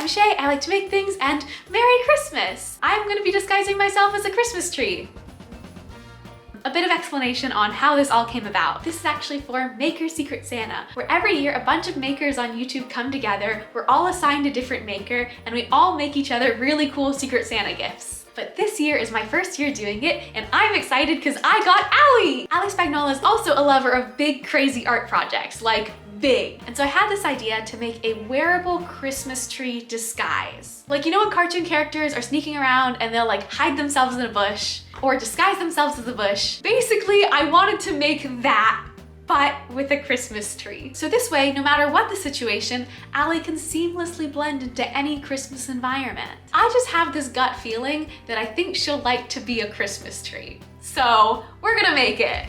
I'm Shay, I like to make things, and Merry Christmas! I'm gonna be disguising myself as a Christmas tree. A bit of explanation on how this all came about. This is actually for Maker Secret Santa, where every year a bunch of makers on YouTube come together, we're all assigned a different maker, and we all make each other really cool Secret Santa gifts. But this year is my first year doing it, and I'm excited because I got Allie! Allie Spagnola is also a lover of big, crazy art projects, like big. And so I had this idea to make a wearable Christmas tree disguise. Like, you know when cartoon characters are sneaking around and they'll like hide themselves in a bush or disguise themselves as a bush? Basically, I wanted to make that, but with a Christmas tree. So this way, no matter what the situation, Allie can seamlessly blend into any Christmas environment. I just have this gut feeling that I think she'll like to be a Christmas tree. So we're gonna make it.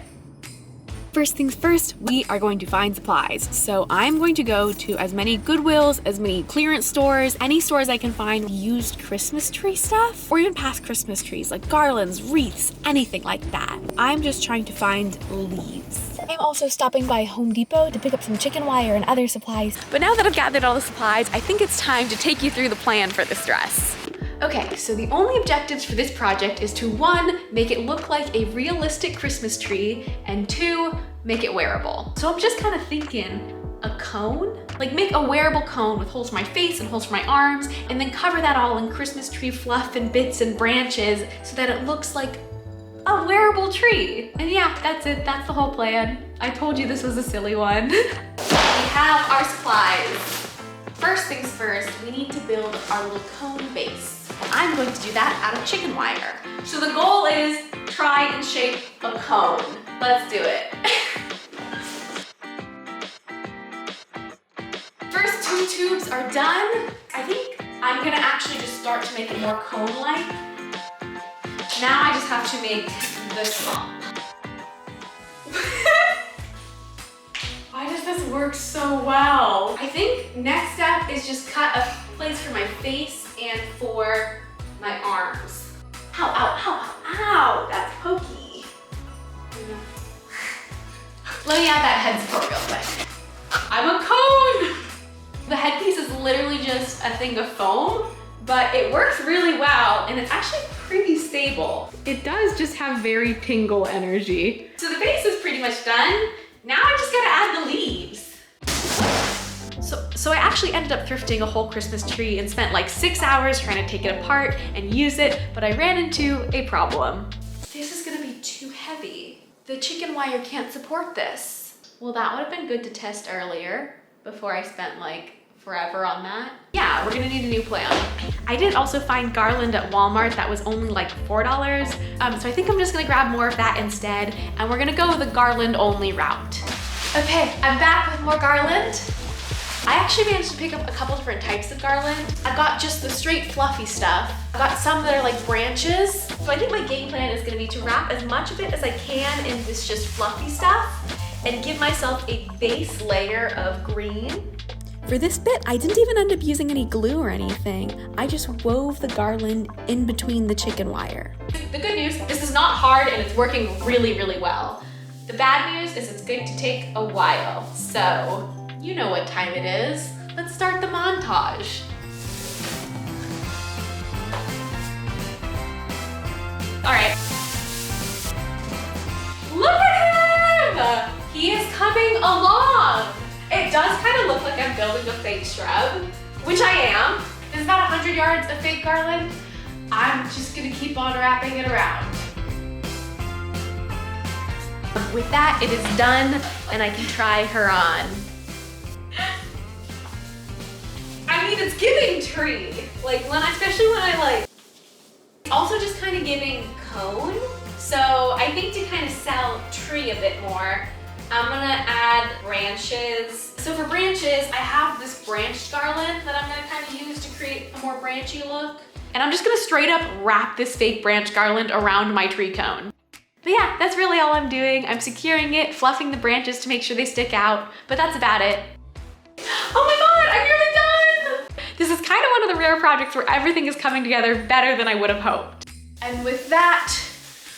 First things first, we are going to find supplies. So I'm going to go to as many Goodwills, as many clearance stores, any stores I can find used Christmas tree stuff, or even past Christmas trees, like garlands, wreaths, anything like that. I'm just trying to find leaves. I'm also stopping by Home Depot to pick up some chicken wire and other supplies. But now that I've gathered all the supplies, I think it's time to take you through the plan for this dress. Okay, so the only objectives for this project is to 1, make it look like a realistic Christmas tree, and 2, make it wearable. So I'm just kind of thinking a cone? Like make a wearable cone with holes for my face and holes for my arms, and then cover that all in Christmas tree fluff and bits and branches so that it looks like a wearable tree. And yeah, that's it, that's the whole plan. I told you this was a silly one. We have our supplies. First things first, we need to build our little cone base. I'm going to do that out of chicken wire. So the goal is try and shape a cone. Let's do it. First 2 tubes are done. I think I'm gonna actually just start to make it more cone-like. Now I just have to make the top. Why does this work so well? I think next step is just cut a place for my face and for my arms. Ow, ow, ow, ow, that's pokey. Let me add that head support real quick. I'm a cone! The headpiece is literally just a thing of foam, but it works really well and it's actually pretty stable. It does just have very tingle energy. So the base is pretty much done. Now I just gotta add the leaves. So I actually ended up thrifting a whole Christmas tree and spent like 6 hours trying to take it apart and use it, but I ran into a problem. This is gonna be too heavy. The chicken wire can't support this. Well, that would have been good to test earlier before I spent like forever on that. Yeah, we're gonna need a new plan. I did also find garland at Walmart that was only like $4. So I think I'm just gonna grab more of that instead, and we're gonna go the garland only route. Okay, I'm back with more garland. I actually managed to pick up a couple different types of garland. I got just the straight fluffy stuff. I got some that are like branches. So I think my game plan is gonna be to wrap as much of it as I can in this just fluffy stuff and give myself a base layer of green. For this bit, I didn't even end up using any glue or anything. I just wove the garland in between the chicken wire. The good news, this is not hard and it's working really, really well. The bad news is it's going to take a while. So, you know what time it is. Let's start the montage. All right. Look at him! He is coming along. It does kind of look like I'm building a fake shrub, which I am. There's about 100 yards of fake garland. I'm just gonna keep on wrapping it around. With that, it is done, and I can try her on. I mean, it's giving tree. Like, especially when I like, also just kind of giving cone. So I think to kind of sell tree a bit more, I'm gonna add branches. So for branches, I have this branched garland that I'm gonna kind of use to create a more branchy look. And I'm just gonna straight up wrap this fake branch garland around my tree cone. But yeah, that's really all I'm doing. I'm securing it, fluffing the branches to make sure they stick out, but that's about it. Oh my God, I'm nearly done! This is kind of one of the rare projects where everything is coming together better than I would have hoped. And with that,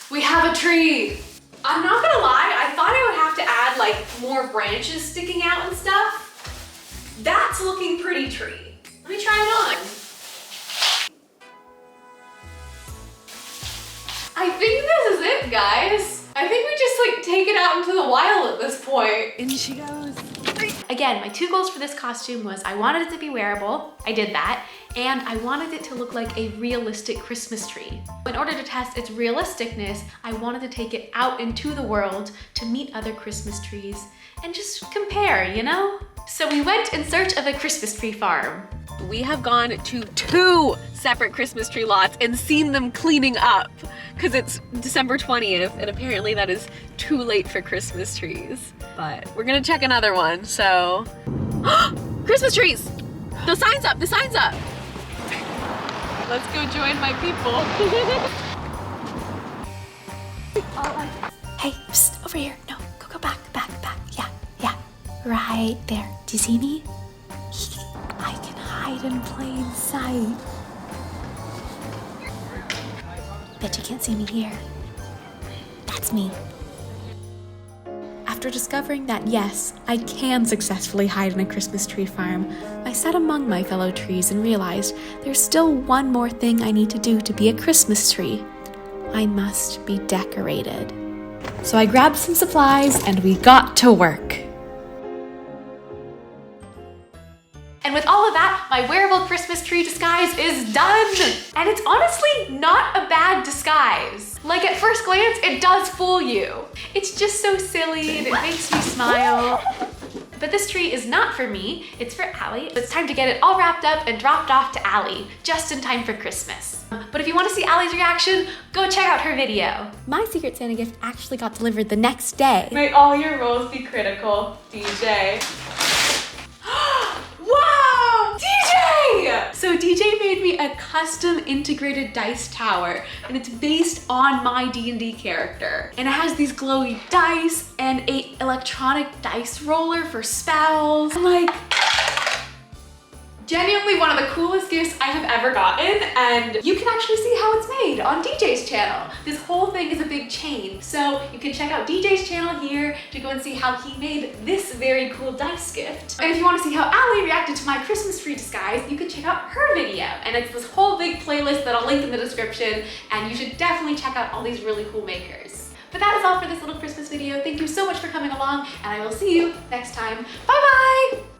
we have a tree. I'm not gonna lie, I thought I would have to add like more branches sticking out and stuff. That's looking pretty tree. Let me try it on. I think this is it, guys. I think we just like take it out into the wild at this point. In she goes. Again, my 2 goals for this costume was I wanted it to be wearable, I did that, and I wanted it to look like a realistic Christmas tree. In order to test its realisticness, I wanted to take it out into the world to meet other Christmas trees and just compare, you know? So we went in search of a Christmas tree farm. We have gone to 2 separate Christmas tree lots and seen them cleaning up because it's December 20th and apparently that is too late for Christmas trees. But we're gonna check another one, so. Christmas trees! The sign's up, the sign's up! Let's go join my people. Hey, psst, over here. No, go back. Yeah. Right there. Do you see me? I can hide in plain sight. Bet you can't see me here. That's me. After discovering that yes, I can successfully hide in a Christmas tree farm, I sat among my fellow trees and realized there's still one more thing I need to do to be a Christmas tree. I must be decorated. So I grabbed some supplies and we got to work. And with all of that, my wearable Christmas tree disguise is done! And it's honestly not a bad disguise. Like at first glance, it does fool you. It's just so silly and it makes me smile. But this tree is not for me, it's for Allie. It's time to get it all wrapped up and dropped off to Allie, just in time for Christmas. But if you want to see Allie's reaction, go check out her video. My Secret Santa gift actually got delivered the next day. May all your roles be critical, DJ. Wow! DJ! So DJ made me a custom integrated dice tower, and it's based on my D&D character. And it has these glowy dice and a electronic dice roller for spells. I'm like, genuinely one of the coolest gifts I have ever gotten, and you can actually see how it's made on DJ's channel. This whole thing is a big chain, so you can check out DJ's channel here to go and see how he made this very cool dice gift. And if you want to see how Allie reacted to my Christmas tree disguise, you can check out her video, and it's this whole big playlist that I'll link in the description, and you should definitely check out all these really cool makers. But that is all for this little Christmas video. Thank you so much for coming along, and I will see you next time. Bye bye!